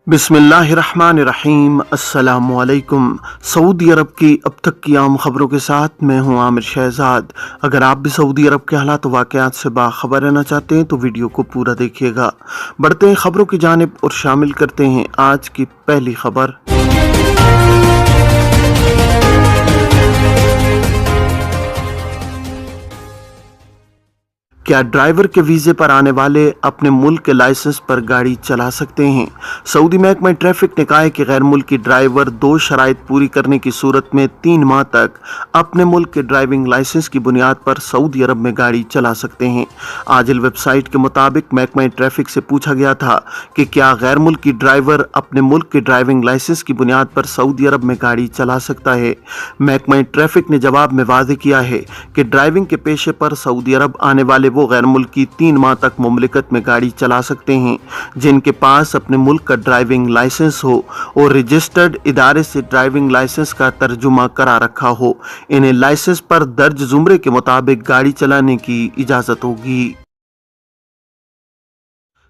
बिस्मिल्लाहिर्रहमानिर्रहीम। अस्सलामुअलैकुम। सऊदी अरब की अब तक की आम खबरों के साथ मैं हूं आमिर शहजाद। अगर आप भी सऊदी अरब के हालात व वाक़यात से बाखबर रहना चाहते हैं तो वीडियो को पूरा देखिएगा। बढ़ते हैं खबरों की जानिब और शामिल करते हैं आज की पहली खबर। क्या ड्राइवर के वीज़े पर आने वाले अपने मुल्क के लाइसेंस पर गाड़ी चला सकते हैं? सऊदी महकमा ट्रैफिक ने कहा है कि गैर मुल्की ड्राइवर 2 शराइत पूरी करने की सूरत में 3 माह तक अपने मुल्क के ड्राइविंग लाइसेंस की बुनियाद पर सऊदी अरब में गाड़ी चला सकते हैं। आजिल वेबसाइट के मुताबिक महकमा ट्रैफिक से पूछा गया था कि क्या गैर मुल्की ड्राइवर अपने मुल्क के ड्राइविंग लाइसेंस की बुनियाद पर सऊदी अरब में गाड़ी चला सकता है। महकमा ट्रैफिक ने जवाब में वाज़ेह किया है कि ड्राइविंग के पेशे पर सऊदी अरब आने वाले वो गैर मुल्की 3 माह तक मुमलिकत में गाड़ी चला सकते हैं जिनके पास अपने मुल्क का ड्राइविंग लाइसेंस हो और रजिस्टर्ड इदारे से ड्राइविंग लाइसेंस का तर्जुमा करा रखा हो। इन्हें लाइसेंस पर दर्ज जुमरे के मुताबिक गाड़ी चलाने की इजाजत होगी।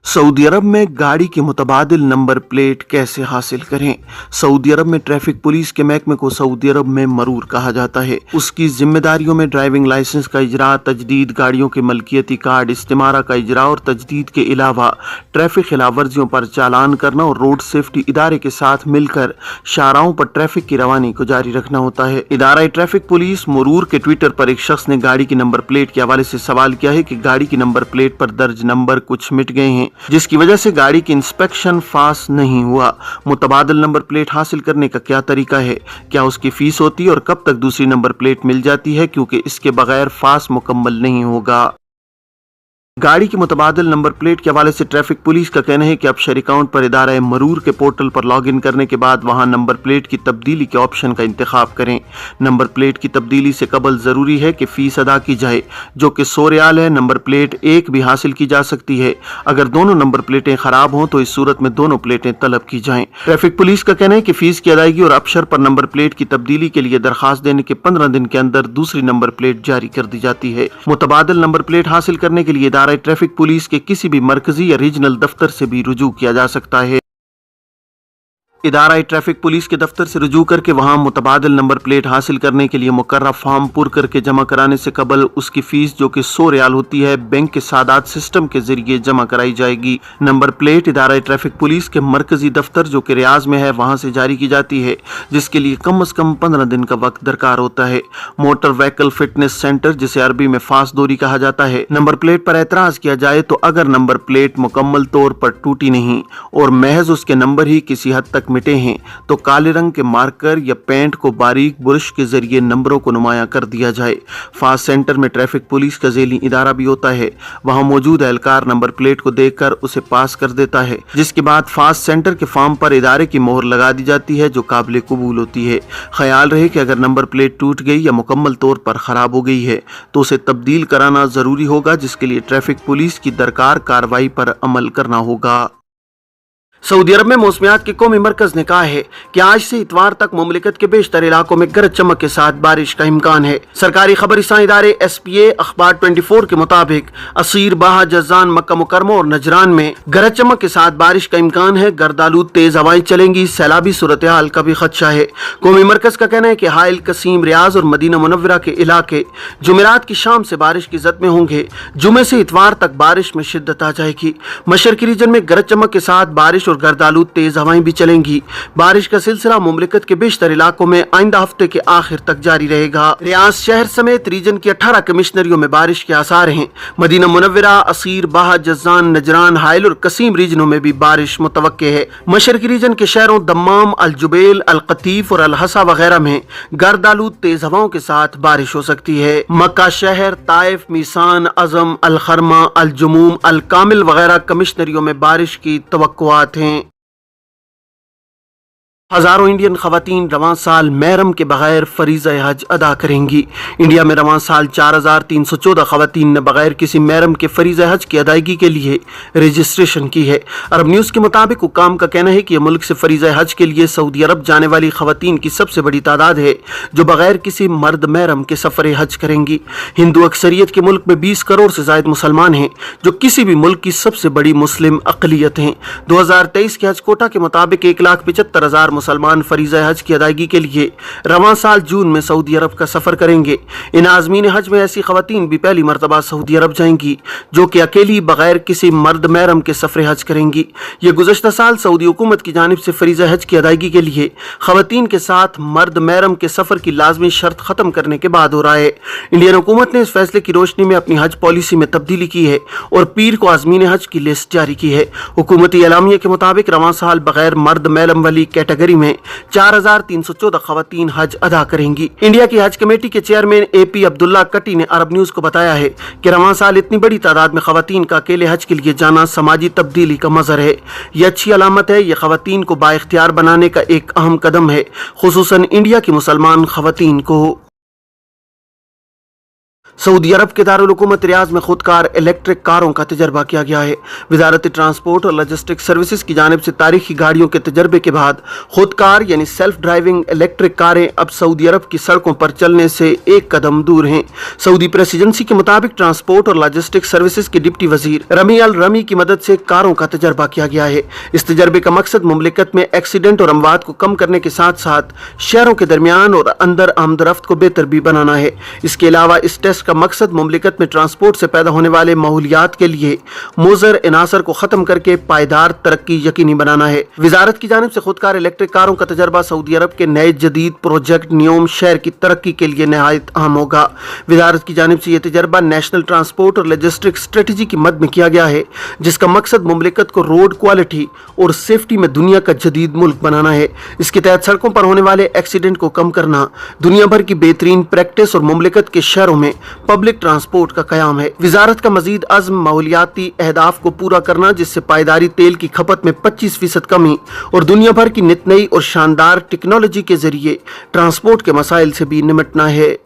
सऊदी अरब में गाड़ी की मुतबादिल नंबर प्लेट कैसे हासिल करें? सऊदी अरब में ट्रैफिक पुलिस के महकमे को सऊदी अरब में मरूर कहा जाता है। उसकी जिम्मेदारियों में ड्राइविंग लाइसेंस का इजरा, तजदीद, गाड़ियों के मलकियती कार्ड इस्तेमारा का इजरा और तजदीद के अलावा ट्रैफिक खिलाफवर्जियों पर चालान करना और रोड सेफ्टी इदारे के साथ मिलकर शाहराहों पर ट्रैफिक की रवानी को जारी रखना होता है। इदारा ट्रैफिक पुलिस मरूर के ट्विटर पर एक शख्स ने गाड़ी की नंबर प्लेट के हवाले से सवाल किया है कि गाड़ी की नंबर प्लेट पर दर्ज नंबर कुछ मिट गए हैं जिसकी वजह से गाड़ी की इंस्पेक्शन पास नहीं हुआ। मुतबादिल नंबर प्लेट हासिल करने का क्या तरीका है? क्या उसकी फीस होती है और कब तक दूसरी नंबर प्लेट मिल जाती है, क्योंकि इसके बगैर पास मुकम्मल नहीं होगा। गाड़ी की मुतबादिल नंबर प्लेट के हवाले से ट्रैफिक पुलिस का कहना है कि अब शेयर अकाउंट पर इदारा मरूर के पोर्टल पर लॉग इन करने के बाद वहां नंबर प्लेट की तब्दीली के ऑप्शन का इंतखाब करें। नंबर प्लेट की तब्दीली से कबल जरूरी है कि फीस अदा की जाए जो कि 100 रियाल है। नंबर प्लेट एक भी हासिल की जा सकती है। अगर दोनों नंबर प्लेटें खराब हों तो इस सूरत में दोनों प्लेटें तलब की जाएं। ट्रैफिक पुलिस का कहना है कि फीस की अदायगी और अबशर पर नंबर प्लेट की तब्दीली के लिए दरखास्त देने के 15 दिन के अंदर दूसरी नंबर प्लेट जारी कर दी जाती है। मुतबादिल नंबर प्लेट हासिल करने के लिए इदारा ट्रैफिक पुलिस के किसी भी मरकजी या रीजनल दफ्तर से भी रुजू किया जा सकता है। इदारा ट्रैफिक पुलिस के दफ्तर से रुजू करके वहां मुतबादिल नंबर प्लेट हासिल करने के लिए मुकर्रर फॉर्म पुर करके जमा कराने से कबल उसकी फीस जो कि 100 रियाल होती है बैंक के सादात सिस्टम के जरिए जमा कराई जाएगी। नंबर प्लेट इदारा ट्रैफिक पुलिस के मरकजी दफ्तर जो कि रियाज में है वहां से जारी की जाती है जिसके लिए कम अज कम 15 दिन का वक्त दरकार होता है। मोटर व्हीकल फिटनेस सेंटर जिसे अरबी में फासदोरी कहा जाता है, नंबर प्लेट पर एतराज किया जाए तो अगर नंबर प्लेट मुकम्मल तौर पर टूटी नहीं और महज उसके नंबर ही किसी हद तक मिटे हैं तो काले रंग के मार्कर या पेंट को बारीक बुरश के जरिए नंबरों को नुमाया कर दिया जाए। फास्ट सेंटर में ट्रैफिक पुलिस का झेली इदारा भी होता है। वहां मौजूद एहलकार नंबर प्लेट को देखकर उसे पास कर देता है जिसके बाद फास्ट सेंटर के फॉर्म पर इदारे की मोहर लगा दी जाती है जो काबिल कबूल होती है। ख्याल रहे कि अगर नंबर प्लेट टूट गई या मुकम्मल तौर पर खराब हो गई है तो उसे तब्दील कराना जरूरी होगा जिसके लिए ट्रैफिक पुलिस की दरकार कार्रवाई पर अमल करना होगा। सऊदी अरब में मौसमियात के कौमी मरकज ने कहा है कि आज से इतवार तक मुमलिकत के बेशतर इलाकों में गरज चमक के साथ बारिश का इम्कान है। सरकारी खबरसां इदारे SPA अखबार 24 के मुताबिक असीर, बाहा, जज़ान, मक्का मुकरमा और नजरान में गरज चमक के साथ बारिश का इम्कान है। गर्दालूद तेज हवाएं चलेंगी। सैलाबी सूरत हाल का भी खदशा है। कौमी मरकज का कहना है कि हाइल, कसीम, रियाज और मदीना मुनव्वरा के इलाके जुमेरात की शाम से बारिश की जद में होंगे। जुमे से इतवार तक बारिश में शिद्दत आ जाएगी। मशरकी रीजन में गरज चमक के साथ बारिश और गर्दालूद तेज हवाएं भी चलेंगी। बारिश का सिलसिला मुमलिकत के बेशतर इलाकों में आइंदा हफ्ते के आखिर तक जारी रहेगा। रियाज शहर समेत रीजन की 18 कमिश्नरियों में बारिश के आसार हैं। मदीना मुनव्वरा, असीर, बाहा, जज़ान, नजरान, हाइल और कसीम रीजनों में भी बारिश मुतवक्के है। मशरकी रीजन के शहरों दम्माम, अल जुबैल, अल कतीफ और अल हसा वगैरह में गर्दालूद तेज हवाओं के साथ बारिश हो सकती है। मक्का शहर, ताइफ, मीसान, अज़म, अल खरमा, अल जुमूम, अल कामिल वगैरह कमिश्नरियों में बारिश की तवक्कुआत हैं। हजारों इंडियन खवातीन रवां साल महरम के बगैर फरीज़ा हज अदा करेंगी। इंडिया में रवां साल 4,314 खवातीन ने बगैर किसी महरम के फरीज़ा हज की अदायगी के लिए रजिस्ट्रेशन की है। अरब न्यूज़ के मुताबिक हुक्काम का कहना है कि यह मुल्क से फरीज़ा हज के लिए सऊदी अरब जाने वाली खवातीन की सबसे बड़ी तादाद है जो बगैर किसी मर्द महरम के सफ़र हज करेंगी। हिंदू अक्सरियत के मुल्क में 20 करोड़ से ज़ायद मुसलमान हैं जो किसी भी मुल्क की सबसे बड़ी मुस्लिम अक़लियत हैं। 2023 के हज कोटा के मुताबिक 1,75,000 मुसलमान फरीज़ा हज की अदायगी के लिए रवां साल जून में सऊदी अरब का सफ़र करेंगे। इन आज़मीन हज में ऐसी खवातीन भी पहली मरतबा सऊदी अरब जाएंगी जो कि अकेली बगैर किसी मर्द महरम के सफ़र हज करेंगी। ये गुज़श्ता साल सऊदी हुकूमत की जानिब से फरीज़ा हज की अदायगी के लिए खवातीन के साथ मर्द महरम के सफ़र की लाजमी शर्त ख़त्म करने के बाद हो रहा है। इंडियन हुकूमत ने इस फैसले की रोशनी में अपनी हज पॉलिसी में तब्दीली की है और पीर को आज़मीन हज की लिस्ट जारी की है। हुकूमती एलामिया के मुताबिक रवां साल बगैर मर्द महरम वाली कैटेगरी में 4,314 खवातीन हज अदा करेंगी। इंडिया की हज कमेटी के चेयरमैन AP अब्दुल्ला कट्टी ने अरब न्यूज़ को बताया है कि रवां साल इतनी बड़ी तादाद में खवातीन का अकेले हज के लिए जाना समाजी तब्दीली का मज़हर है। यह अच्छी अलामत है। यह खवातीन को बाइख्तियार बनाने का एक अहम कदम है, खुसूसन इंडिया की मुसलमान खवातीन को। सऊदी अरब के दारुल हुकूमत रियाज में खुदकार इलेक्ट्रिक कारों का तजर्बा किया गया है। वजारत ट्रांसपोर्ट और लॉजिस्टिक सर्विसेज की जानिब से तारीखी गाड़ियों के तजर्बे के बाद खुदकार यानी सेल्फ ड्राइविंग इलेक्ट्रिक कारें अब सऊदी अरब की सड़कों पर चलने से एक कदम दूर हैं। सऊदी प्रेस एजेंसी के मुताबिक ट्रांसपोर्ट और लॉजिस्टिक सर्विसेज के डिप्टी वजीर रमी अल रमी की मदद से कारों का तजर्बा किया गया है। इस तजर्बे का मकसद मुमलिकत में एक्सीडेंट और अमवात को कम करने के साथ साथ शहरों के दरमियान और अंदर आमदरफ्त को बेहतर भी बनाना है। इसके अलावा इस टेस्ट का मकसद मुमलिकत में ट्रांसपोर्ट से पैदा होने वाले माहौलियात के लिए मुज़र इनासर को खत्म करके पायदार तरक्की यकीनी बनाना है। वजारत की जानिब से खुदकार इलेक्ट्रिक कारों का तजर्बा सऊदी अरब के नए जदीद प्रोजेक्ट न्योम शहर की तरक्की के लिए नहायत अहम होगा। वजारत की जानिब से यह तजर्बा नेशनल ट्रांसपोर्ट और लॉजिस्टिक स्ट्रेटजी की मद में किया गया है जिसका मकसद मुमलिकत को रोड क्वालिटी और सेफ्टी में दुनिया का जदीद मुल्क बनाना है। इसके तहत सड़कों पर होने वाले एक्सीडेंट को कम करना, दुनिया भर की बेहतरीन प्रैक्टिस और मुमलिकत के शहरों में पब्लिक ट्रांसपोर्ट का कयाम है। वजारत का मजीद अज़्म माहौलियाती अहदाफ को पूरा करना जिससे पायदारी तेल की खपत में 25% कमी और दुनिया भर की नित नई और शानदार टेक्नोलॉजी के जरिए ट्रांसपोर्ट के मसाइल से भी निमटना है।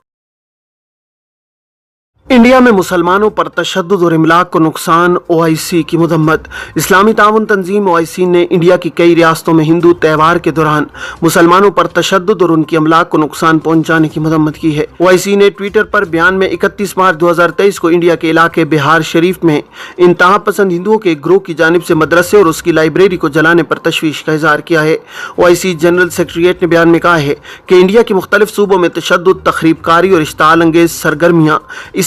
इंडिया में मुसलमानों पर तशद्दुद और इमलाक को नुकसान OIC की मदम्मत। इस्लामी ताउन तंजीम OIC ने इंडिया की कई रियासतों में हिंदू त्यौहार के दौरान मुसलमानों पर तशद्दुद और उनकी अमलाक को नुकसान पहुंचाने की मदम्मत की है। OIC ने ट्विटर पर बयान में 31 मार्च 2023 को इंडिया के इलाके बिहार शरीफ में इंतहा पसंद हिंदुओं के एक ग्रोह की जानिब से मदरसे और उसकी लाइब्रेरी को जलाने पर तशवीश का इजहार किया है। OIC जनरल सेक्रेटरीट ने बयान में कहा है कि इंडिया के मुख्तलिफ सूबों में तशद्दुद, तखरीबकारी और इश्ताल अंगेज सरगर्मियाँ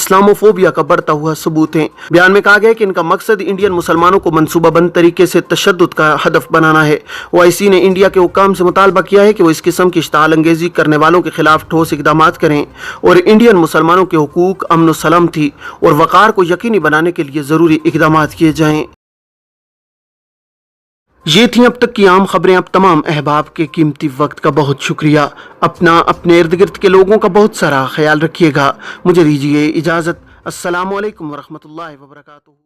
इस्लामोफोबिया का बढ़ता हुआ सबूत है। बयान में कहा गया कि इनका मकसद इंडियन मुसलमानों को मंसूबाबंद तरीके से तशद्दुद का हदफ बनाना है। OIC ने इंडिया के हुक्काम से मुतालबा किया है कि वो इस किस्म की इश्ताल अंगेजी करने वालों के खिलाफ ठोस इकदाम करें और इंडियन मुसलमानों के हुकूक, अमन और सलामती और वक़ार को यकीनी बनाने के लिए ज़रूरी इकदाम किए जाएँ। ये थी अब तक की आम खबरें। अब तमाम अहबाब के कीमती वक्त का बहुत शुक्रिया। अपने इर्द गिर्द के लोगों का बहुत सारा ख्याल रखिएगा। मुझे दीजिए इजाज़त। अस्सलामु अलैकुम वरहमतुल्लाहि वबरकातुहू।